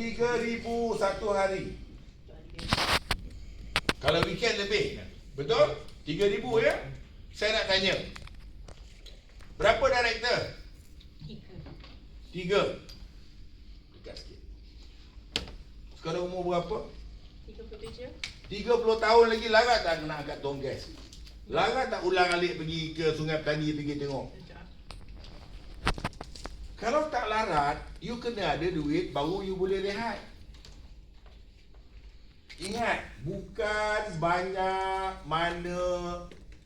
3,000 satu hari. Kalau weekend lebih. Betul? 3,000 ya? Saya nak tanya. Berapa director? 3. Dekat sikit. Sekarang umur berapa? 37. 30 tahun lagi larat tak nak angkat tong gas? Larat tak ulang alik pergi ke Sungai Petani pergi tengok? Kalau tak larat, you kena ada duit baru you boleh rehat. Ingat, bukan banyak mana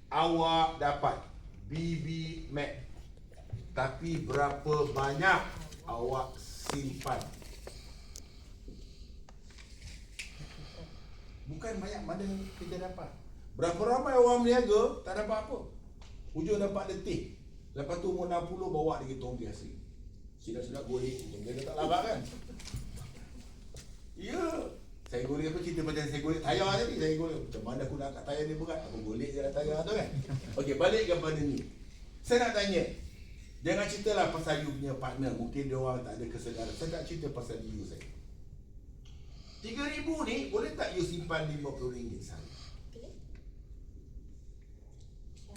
awak dapat BB Mac, tapi berapa banyak awak simpan. Bukan banyak mana kita dapat. Berapa ramai orang berniaga tak dapat apa. Hujung dapat letih. Lepas tu umur 60 bawa dia tong gas. Silap-silap golek. Dia tak larat kan? Ya. Saya golek apa, cerita macam saya golek tayar tadi. Saya golek macam mana aku nak angkat tayar ni berat. Aku golek je lah tayar tu kan. Okey, balik kepada ni. Saya nak tanya. Jangan ceritalah pasal you punya partner. Mungkin dia orang tak ada kesedaran. Saya tak cerita pasal you saya. 3,000 ni boleh tak you simpan RM50 sehari?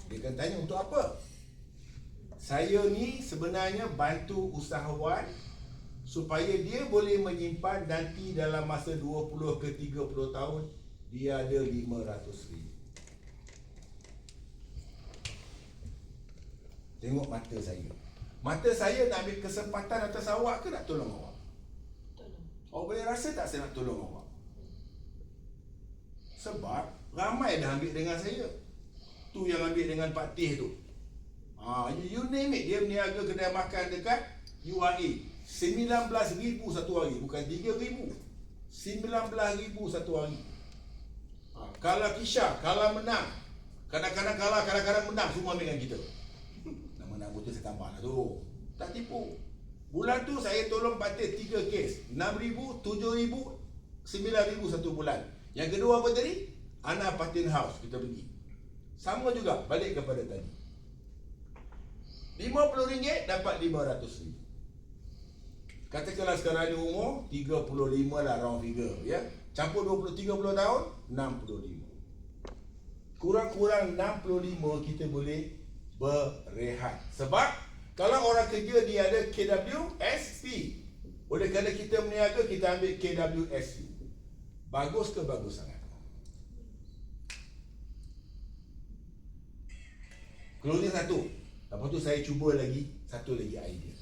Dia akan tanya untuk apa? Saya ni sebenarnya bantu usahawan supaya dia boleh menyimpan nanti dalam masa 20 ke 30 tahun dia ada RM500,000. Tengok mata saya. Mata saya nak ambil kesempatan atas awak ke nak tolong awak? Awak boleh rasa tak saya nak tolong awak? Sebab ramai dah ambil dengan saya. Tu yang ambil dengan Pak Teh tu. You name it. Dia berniaga kedai makan dekat UAE. 19,000 satu hari. Bukan 3,000. 19,000 satu hari. Kalau Kisha, kalau menang. Kadang-kadang kalah, kadang-kadang menang. Semua ambil dengan kita. Nama nak betul saya tambah lah tu. Tak tipu. Bulan tu saya tolong Pak Teh 3 kes. 6,000, 7,000, 9,000 satu bulan. Yang kedua apa tadi? Ana Patin House kita pergi. Sama juga, balik kepada tadi. RM50 dapat RM500,000. Katakanlah sekarang ni umur 35 lah round figure ya. Campur 30 tahun 65. Kurang-kurang 65 kita boleh berehat. Sebab kalau orang kerja dia ada KWSP. Oleh kerana kita berniaga kita ambil KWSP. Bagus ke bagus sangat? Closing satu. Lepas tu saya cuba lagi satu lagi idea.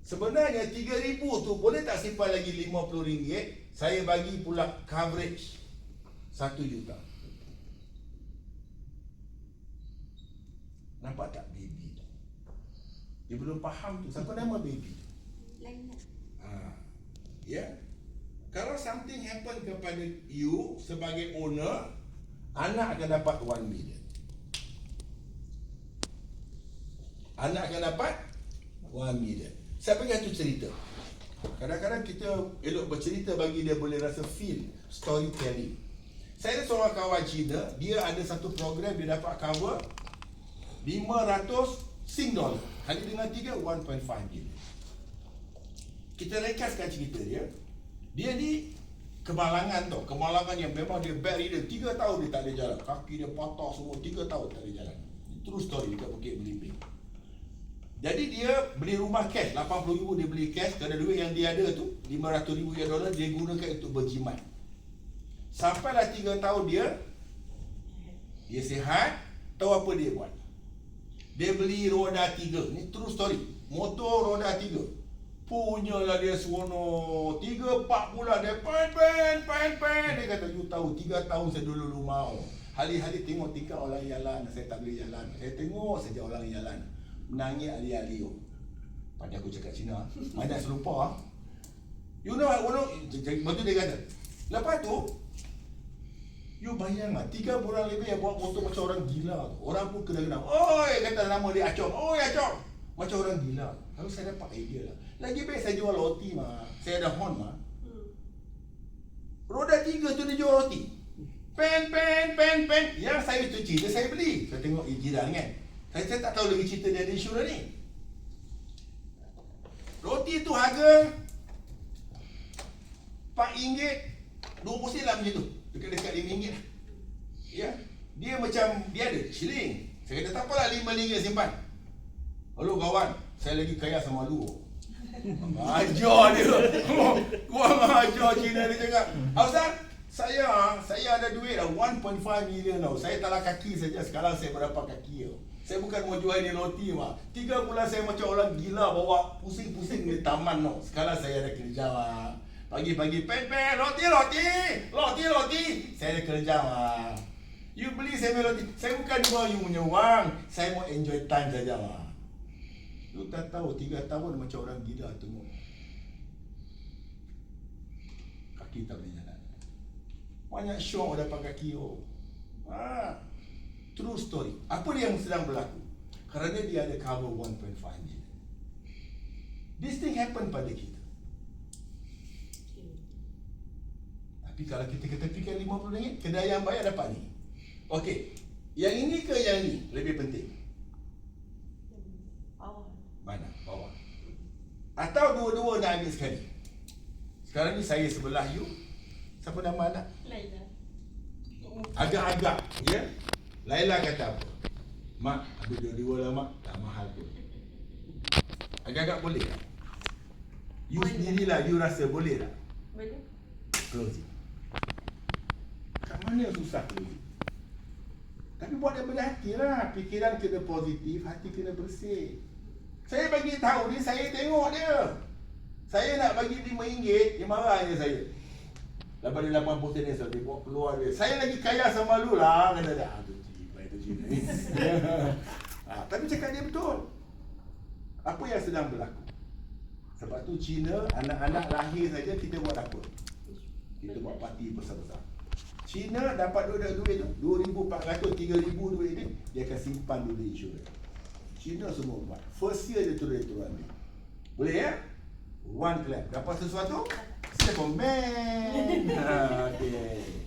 Sebenarnya 3,000 tu boleh tak simpan lagi RM50? Saya bagi pula coverage 1 juta. Nampak tak baby tu? Dia belum faham tu. Siapa nama baby tu? Lain. Ya. Kalau something happen kepada you sebagai owner, anak akan dapat 1 million. Anak akan dapat 1 million. Saya bagi satu cerita. Kadang-kadang kita elok bercerita bagi dia boleh rasa feel storytelling. Saya ada seorang kawan Cina, dia ada satu program dia dapat cover 500 Sing dollar. Kali dengan 3, 1.5 million. Kita rekaskan cerita dia. Dia ni kemalangan tau. Kemalangan yang memang dia bad reader. 3 tahun dia tak ada jalan. Kaki dia patah semua. 3 tahun tak ada jalan. True story dekat Bukit Belimbing. Jadi dia beli rumah cash. 80,000 dia beli cash. Kerana duit yang dia ada tu 500,000 dolar dia gunakan untuk berjimat. Sampailah 3 tahun dia sihat. Tahu apa dia buat? Dia beli roda 3. Ni true story. Motor roda 3. Punyalah dia seronok. 3-4 bulan dia pen. Dia kata, you tahu 3 tahun saya dulu mau. Hari-hari tengok tingkah orang jalan. Saya tak boleh jalan. Saya tengok saja orang jalan. Menangis ali-ali. Pada aku cakap Cina. Mana serupa. You know, lepas tu dia kata. Lepas tu, you bayang lah, 3 bulan lebih yang buat motor macam orang gila. Orang pun kena-kena. Oi, kata nama dia Acong. Oi Acong. Macam orang gila. Lalu saya dapat idea lah. Lagi baik saya jual roti mah. Saya ada hon mah. Roda 3 tu dia jual roti. Pen. Yang saya tu cerita saya beli. Saya tengok jiran kan. Saya tak tahu lagi cerita dia ada insurans ni. Roti tu harga RM4, 20 sen lah macam tu. Dekat-dekat RM5 lah. Ya. Dia macam, dia ada shilling. Saya kata tak apalah, RM5 simpan. Hello kawan, saya lagi kaya sama lu. Ajar dia. Kurang ajar Cina dia cakap. Ustaz, saya ada duit dah 1.5 million tau. Saya tak ada kaki saja, sekarang saya berapa kaki tau. Saya bukan mau jual ni roti mah. 3 bulan saya macam orang gila bawa pusing-pusing di taman tau. Sekarang saya ada kerja mah. Pagi-pagi pen roti. Saya ada kerja mah. You beli saya punya roti. Saya bukan jual you punya wang. Saya mau enjoy time saja mah. You tak tahu 3 tahun macam orang gila tengok. Kaki tak boleh jalan. Banyak syok dapat kaki oh. True story. Apa dia yang sedang berlaku? Kerana dia ada cover 1.5 million. This thing happen pada kita. Tapi kalau kita ketepikan RM50, kedai yang bayar dapat ni. Okey. Yang ini ke yang ni lebih penting? Mana? Bawah. Atau dua-dua nak ambil sekali? Sekarang ni saya sebelah you. Siapa nama anak? Laila. Agak-agak, ya? Laila kata apa? Mak, ambil dua-dua lah mak. Tak mahal pun. Agak-agak boleh tak? You sendirilah, you rasa boleh tak? Boleh. Closing. Kat mana susah closing? Tapi buat daripada hati lah. Fikiran kena positif, hati kena bersih. Saya bagi tahu ni, saya tengok dia. Saya nak bagi RM5, dia marah je saya. Lepas dia 80 sen ni, dia bawa keluar dia. Saya lagi kaya sama lu lah. Kata dia, itu Cina ni. Tapi cakap dia betul. Apa yang sedang berlaku? Sebab tu Cina, anak-anak lahir saja kita buat apa? Kita buat parti besar-besar. Cina dapat duit tu, 2,400, 3,000 duit ni, dia akan simpan dulu insurans. Cina semua buat. First year dia turun ni. Boleh ya? One clap. Dapat sesuatu? Saya komen. Okay.